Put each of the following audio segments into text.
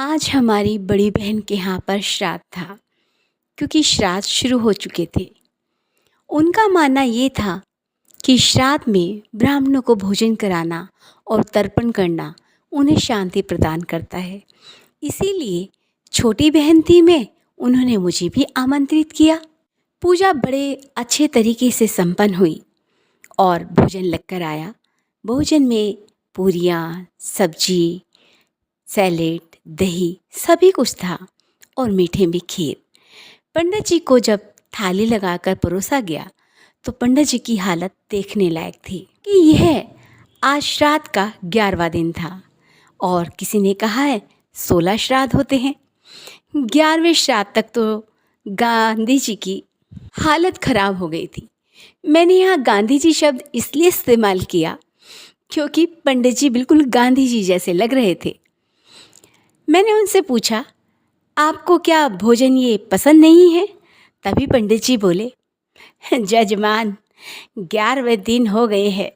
आज हमारी बड़ी बहन के यहाँ पर श्राद्ध था, क्योंकि श्राद्ध शुरू हो चुके थे। उनका मानना ये था कि श्राद्ध में ब्राह्मणों को भोजन कराना और तर्पण करना उन्हें शांति प्रदान करता है। इसीलिए छोटी बहन थी मैं, उन्होंने मुझे भी आमंत्रित किया। पूजा बड़े अच्छे तरीके से संपन्न हुई और भोजन लगकर आया। भोजन में पूरियाँ, सब्जी, सैलेड, दही सभी कुछ था और मीठे में खीर। पंडित जी को जब थाली लगाकर परोसा गया तो पंडित जी की हालत देखने लायक थी कि यह आज श्राद्ध का 11वां दिन था और किसी ने कहा है 16 श्राद्ध होते हैं। 11वें श्राद्ध तक तो गांधी जी की हालत खराब हो गई थी। मैंने यहाँ गांधी जी शब्द इसलिए इस्तेमाल किया क्योंकि पंडित जी बिल्कुल गांधी जी जैसे लग रहे थे। मैंने उनसे पूछा, आपको क्या भोजन ये पसंद नहीं है? तभी पंडित जी बोले, जजमान 11वें दिन हो गए हैं,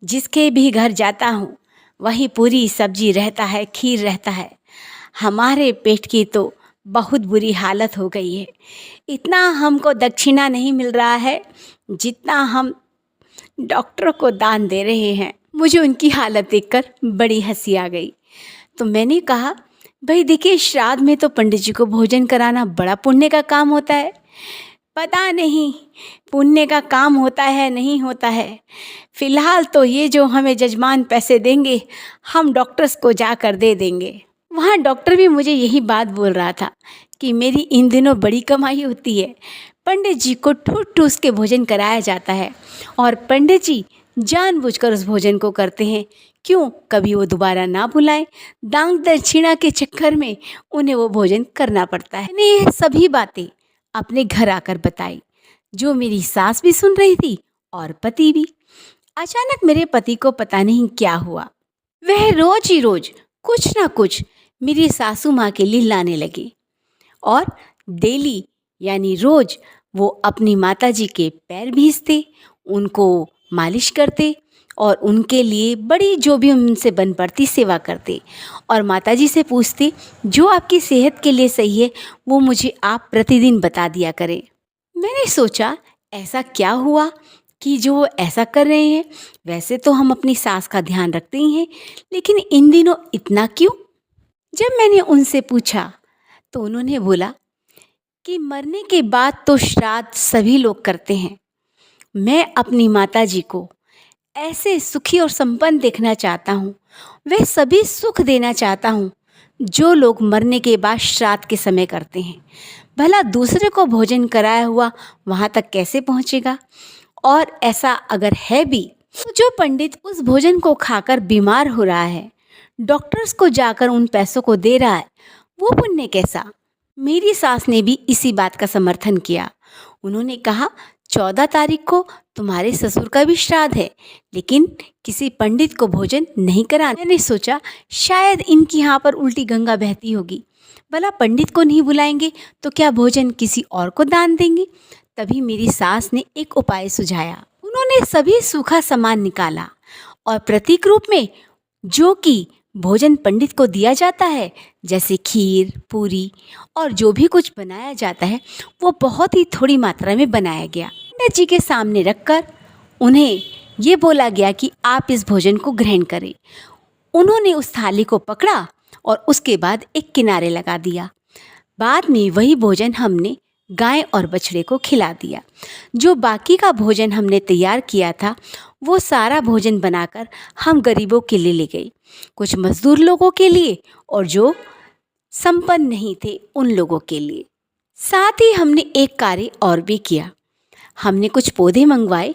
जिसके भी घर जाता हूँ वहीं पूरी सब्जी रहता है, खीर रहता है। हमारे पेट की तो बहुत बुरी हालत हो गई है। इतना हमको दक्षिणा नहीं मिल रहा है जितना हम डॉक्टरों को दान दे रहे हैं। मुझे उनकी हालत देखकर बड़ी हंसी आ गई। तो मैंने कहा, भाई देखिए, श्राद्ध में तो पंडित जी को भोजन कराना बड़ा पुण्य का काम होता है। पता नहीं पुण्य का काम होता है नहीं होता है। फिलहाल तो ये जो हमें जजमान पैसे देंगे हम डॉक्टर्स को जाकर दे देंगे। वहाँ डॉक्टर भी मुझे यही बात बोल रहा था कि मेरी इन दिनों बड़ी कमाई होती है। पंडित जी को ठूस ठूस के भोजन कराया जाता है और पंडित जी जानबूझकर उस भोजन को करते हैं। क्यों? कभी वो दोबारा ना बुलाएं। दान दक्षिणा के चक्कर में उन्हें वो भोजन करना पड़ता है। मैंने ये सभी बातें अपने घर आकर बताई, जो मेरी सास भी सुन रही थी और पति भी। अचानक मेरे पति को पता नहीं क्या हुआ, वह रोज ही रोज कुछ ना कुछ मेरी सासू माँ के लिए लाने लगे और डेली यानी रोज वो अपनी माता जी के पैर भींचते, उनको मालिश करते और उनके लिए बड़ी जो भी उनसे बन पड़ती सेवा करते और माता जी से पूछते, जो आपकी सेहत के लिए सही है वो मुझे आप प्रतिदिन बता दिया करें। मैंने सोचा, ऐसा क्या हुआ कि जो वो ऐसा कर रहे हैं? वैसे तो हम अपनी सास का ध्यान रखते ही हैं, लेकिन इन दिनों इतना क्यों? जब मैंने उनसे पूछा तो उन्होंने बोला कि मरने के बाद तो श्राद्ध सभी लोग करते हैं। मैं अपनी माता जी को ऐसे सुखी और संपन्न देखना चाहता हूँ, वह सभी सुख देना चाहता हूँ जो लोग मरने के बाद श्राद्ध के समय करते हैं। भला दूसरे को भोजन कराया हुआ वहाँ तक कैसे पहुँचेगा? और ऐसा अगर है भी तो जो पंडित उस भोजन को खाकर बीमार हो रहा है, डॉक्टर्स को जाकर उन पैसों को दे रहा है, वो पुण्य कैसा? मेरी सास ने भी इसी बात का समर्थन किया। उन्होंने कहा, 14 तारीख को तुम्हारे ससुर का भी श्राद्ध है, लेकिन किसी पंडित को भोजन नहीं कराना। मैंने सोचा शायद इनकी यहाँ पर उल्टी गंगा बहती होगी। भला पंडित को नहीं बुलाएंगे तो क्या भोजन किसी और को दान देंगे? तभी मेरी सास ने एक उपाय सुझाया। उन्होंने सभी सूखा सामान निकाला और प्रतीक रूप में जो कि भोजन पंडित को दिया जाता है, जैसे खीर, पूरी और जो भी कुछ बनाया जाता है, वो बहुत ही थोड़ी मात्रा में बनाया गया। पंडित जी के सामने रखकर उन्हें ये बोला गया कि आप इस भोजन को ग्रहण करें। उन्होंने उस थाली को पकड़ा और उसके बाद एक किनारे लगा दिया। बाद में वही भोजन हमने गाय और बछड़े को खिला दिया। जो बाकी का भोजन हमने तैयार किया था वो सारा भोजन बनाकर हम गरीबों के लिए ले गई, कुछ मजदूर लोगों के लिए और जो संपन्न नहीं थे उन लोगों के लिए। साथ ही हमने एक कार्य और भी किया। हमने कुछ पौधे मंगवाए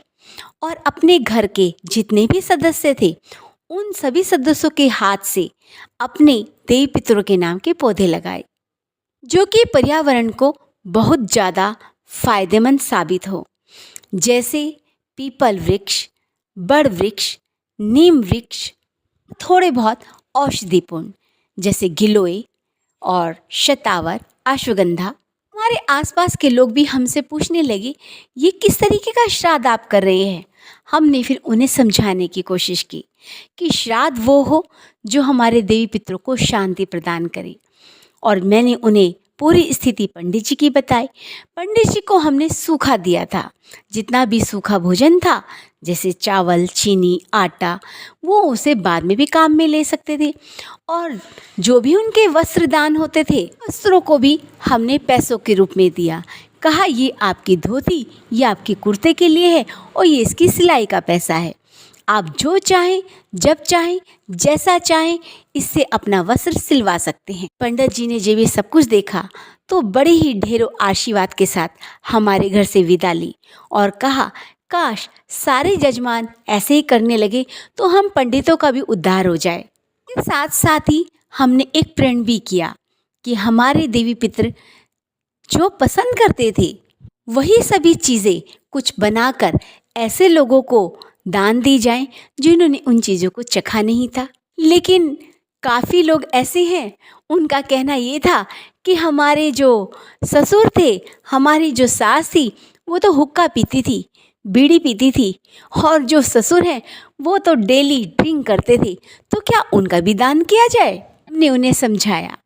और अपने घर के जितने भी सदस्य थे उन सभी सदस्यों के हाथ से अपने देवी पितरों के नाम के पौधे लगाए, जो कि पर्यावरण को बहुत ज़्यादा फायदेमंद साबित हो, जैसे पीपल वृक्ष, बड़ वृक्ष, नीम वृक्ष, थोड़े बहुत औषधिपूर्ण जैसे गिलोय और शतावर, अश्वगंधा। हमारे आसपास के लोग भी हमसे पूछने लगे, ये किस तरीके का श्राद्ध आप कर रहे हैं। हमने फिर उन्हें समझाने की कोशिश की कि श्राद्ध वो हो जो हमारे देवी पितरों को शांति प्रदान करे। और मैंने उन्हें पूरी स्थिति पंडित जी की बताई। पंडित जी को हमने सूखा दिया था, जितना भी सूखा भोजन था, जैसे चावल, चीनी, आटा, वो उसे बाद में भी काम में ले सकते थे। और जो भी उनके वस्त्र दान होते थे, वस्त्रों को भी हमने पैसों के रूप में दिया। कहा ये आपकी धोती, ये आपके कुर्ते के लिए है और ये इसकी सिलाई का पैसा है। आप जो चाहें, जब चाहें, जैसा चाहें, इससे अपना वस्त्र सिलवा सकते हैं। पंडित जी ने जब ये सब कुछ देखा तो बड़े ही ढेरों आशीर्वाद के साथ हमारे घर से विदा ली और कहा, काश सारे जजमान ऐसे ही करने लगे तो हम पंडितों का भी उद्धार हो जाए। इसके साथ साथ ही हमने एक प्रण भी किया कि हमारे देवी पितर जो पसंद करते थे वही सभी चीज़ें कुछ बनाकर ऐसे लोगों को दान दी जाएं जिन्होंने उन चीज़ों को चखा नहीं था। लेकिन काफ़ी लोग ऐसे हैं, उनका कहना ये था कि हमारे जो ससुर थे, हमारी जो सास थी, वो तो हुक्का पीती थी, बीड़ी पीती थी, और जो ससुर हैं वो तो डेली ड्रिंक करते थे, तो क्या उनका भी दान किया जाए। हमने उन्हें समझाया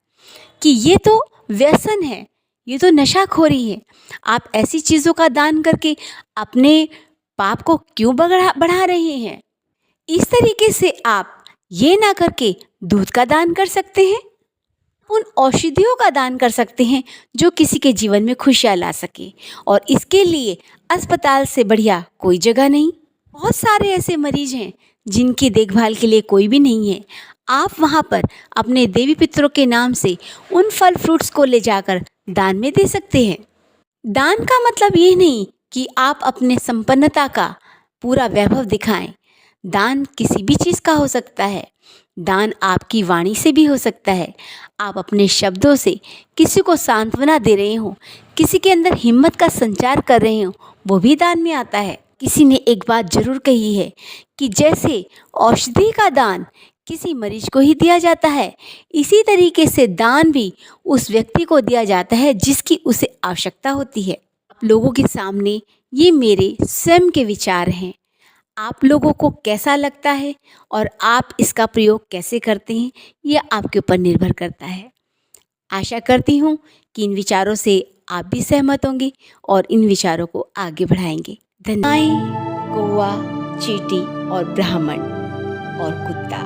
कि ये तो व्यसन है, ये तो नशाखोरी है। आप ऐसी चीज़ों का दान करके अपने पाप को क्यों बढ़ा रहे हैं। इस तरीके से आप ये ना करके दूध का दान कर सकते हैं, उन औषधियों का दान कर सकते हैं जो किसी के जीवन में खुशियाँ ला सके। और इसके लिए अस्पताल से बढ़िया कोई जगह नहीं। बहुत सारे ऐसे मरीज हैं जिनकी देखभाल के लिए कोई भी नहीं है। आप वहाँ पर अपने देवी पितरों के नाम से उन फल फ्रूट्स को ले जाकर दान में दे सकते हैं। दान का मतलब ये नहीं कि आप अपने संपन्नता का पूरा वैभव दिखाएं। दान किसी भी चीज़ का हो सकता है। दान आपकी वाणी से भी हो सकता है। आप अपने शब्दों से किसी को सांत्वना दे रहे हो, किसी के अंदर हिम्मत का संचार कर रहे हो, वो भी दान में आता है। किसी ने एक बात जरूर कही है कि जैसे औषधि का दान किसी मरीज को ही दिया जाता है, इसी तरीके से दान भी उस व्यक्ति को दिया जाता है जिसकी उसे आवश्यकता होती है। आप लोगों के सामने ये मेरे स्वयं के विचार हैं। आप लोगों को कैसा लगता है और आप इसका प्रयोग कैसे करते हैं, ये आपके ऊपर निर्भर करता है। आशा करती हूँ कि इन विचारों से आप भी सहमत होंगे और इन विचारों को आगे बढ़ाएंगे। धन्यवाद। कौवा, चींटी और ब्राह्मण और कुत्ता,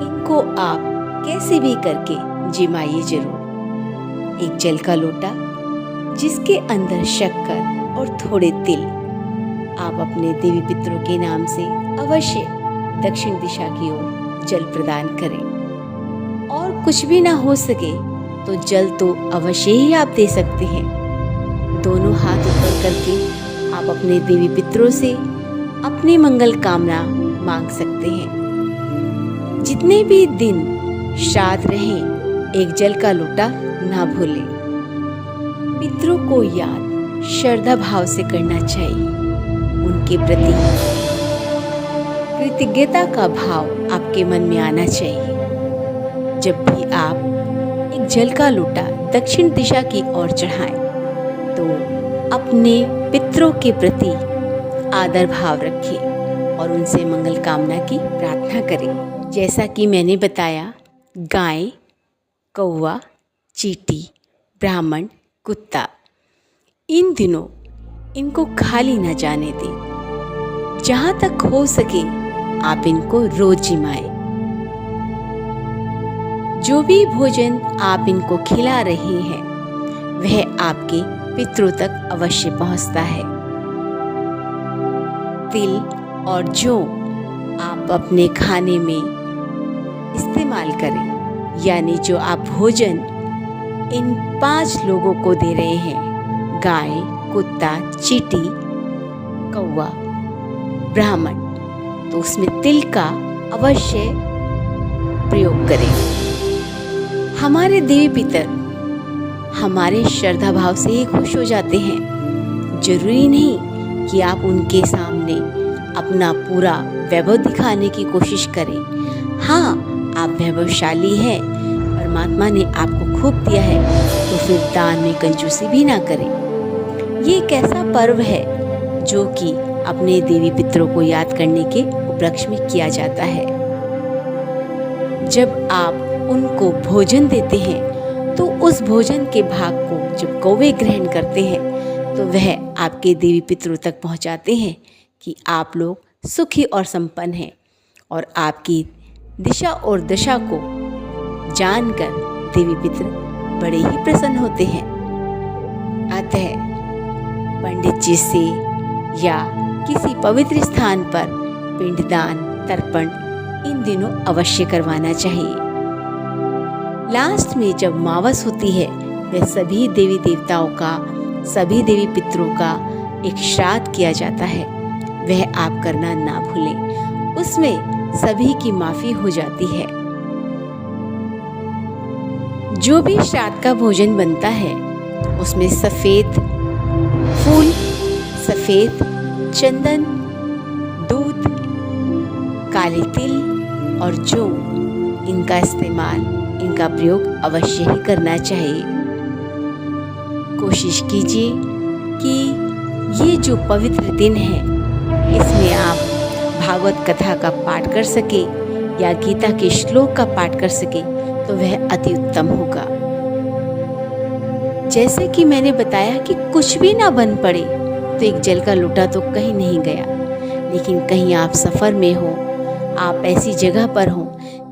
इनको आप कैसे भी करके जिमाइए जरूर। एक जल का लोटा जिसके अंदर शक्कर और थोड़े तिल, आप अपने देवी पितरों के नाम से अवश्य दक्षिण दिशा की ओर जल प्रदान करें। और कुछ भी ना हो सके तो जल तो अवश्य ही आप दे सकते हैं। दोनों हाथ ऊपर करके आप अपने देवी पितरों से अपनी मंगल कामना मांग सकते हैं। जितने भी दिन श्राद्ध रहें, एक जल का लोटा ना भूलें। पितरों को याद श्रद्धा भाव से करना चाहिए। उनके प्रति कृतज्ञता का भाव आपके मन में आना चाहिए। जब भी आप एक जल का लोटा दक्षिण दिशा की ओर चढ़ाएं, तो अपने पितरों के प्रति आदर भाव रखें और उनसे मंगल कामना की प्रार्थना करें। जैसा कि मैंने बताया, गाय, कौवा, चींटी, ब्राह्मण, कुत्ता, इन दिनों इनको खाली न जाने दें। जहाँ तक हो सके आप इनको रोज जिमाएं। जो भी भोजन आप इनको खिला रहे हैं वह आपके पितरों तक अवश्य पहुँचता है। तिल और जौ आप अपने खाने में इस्तेमाल करें, यानी जो आप भोजन इन 5 लोगों को दे रहे हैं, गाय, कुत्ता, चींटी, कौवा, ब्राह्मण, तो उसमें तिल का अवश्य प्रयोग करें। हमारे देवी पितर हमारे श्रद्धा भाव से ही खुश हो जाते हैं। जरूरी नहीं कि आप उनके सामने अपना पूरा वैभव दिखाने की कोशिश करें। हाँ, आप वैभवशाली हैं, पर परमात्मा ने आपको खूब दिया है तो फिर दान में कंजूसी भी ना करें। ये एक ऐसा पर्व है जो कि अपने देवी पितरों को याद करने के उपलक्ष्य में किया जाता है। जब आप उनको भोजन देते हैं तो उस भोजन के भाग को जब कौवे ग्रहण करते हैं तो वह आपके देवी पितरों तक पहुंचाते हैं कि आप लोग सुखी और संपन्न हैं, और आपकी दिशा और दशा को जानकर देवी पितर बड़े ही प्रसन्न होते हैं। अतः पंडित जी से या किसी पवित्र स्थान पर पिंडदान तर्पण इन दिनों अवश्य करवाना चाहिए। लास्ट में जब मावस होती है वह सभी देवी देवताओं का, सभी देवी पितरों का एक श्राद्ध किया जाता है, वह आप करना ना भूलें। उसमें सभी की माफी हो जाती है। जो भी श्राद्ध का भोजन बनता है उसमें सफ़ेद फूल, सफ़ेद चंदन, दूध, काले तिल और जौ, इनका इस्तेमाल, इनका प्रयोग अवश्य ही करना चाहिए। कोशिश कीजिए कि ये जो पवित्र दिन है इसमें आप भागवत कथा का पाठ कर सके या गीता के श्लोक का पाठ कर सके तो वह अति उत्तम होगा। जैसे कि मैंने बताया कि कुछ भी ना बन पड़े तो एक जल का लोटा तो कहीं नहीं गया, लेकिन कहीं आप सफ़र में हो, आप ऐसी जगह पर हो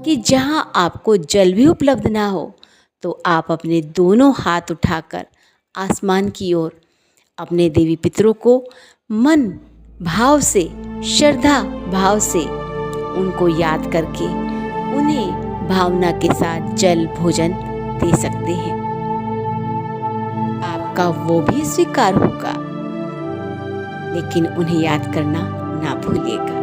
कि जहां आपको जल भी उपलब्ध ना हो, तो आप अपने दोनों हाथ उठाकर आसमान की ओर अपने देवी पितरों को मन भाव से, श्रद्धा भाव से उनको याद करके उन्हें भावना के साथ जल भोजन दे सकते हैं। आपका वो भी स्वीकार होगा, लेकिन उन्हें याद करना ना भूलिएगा।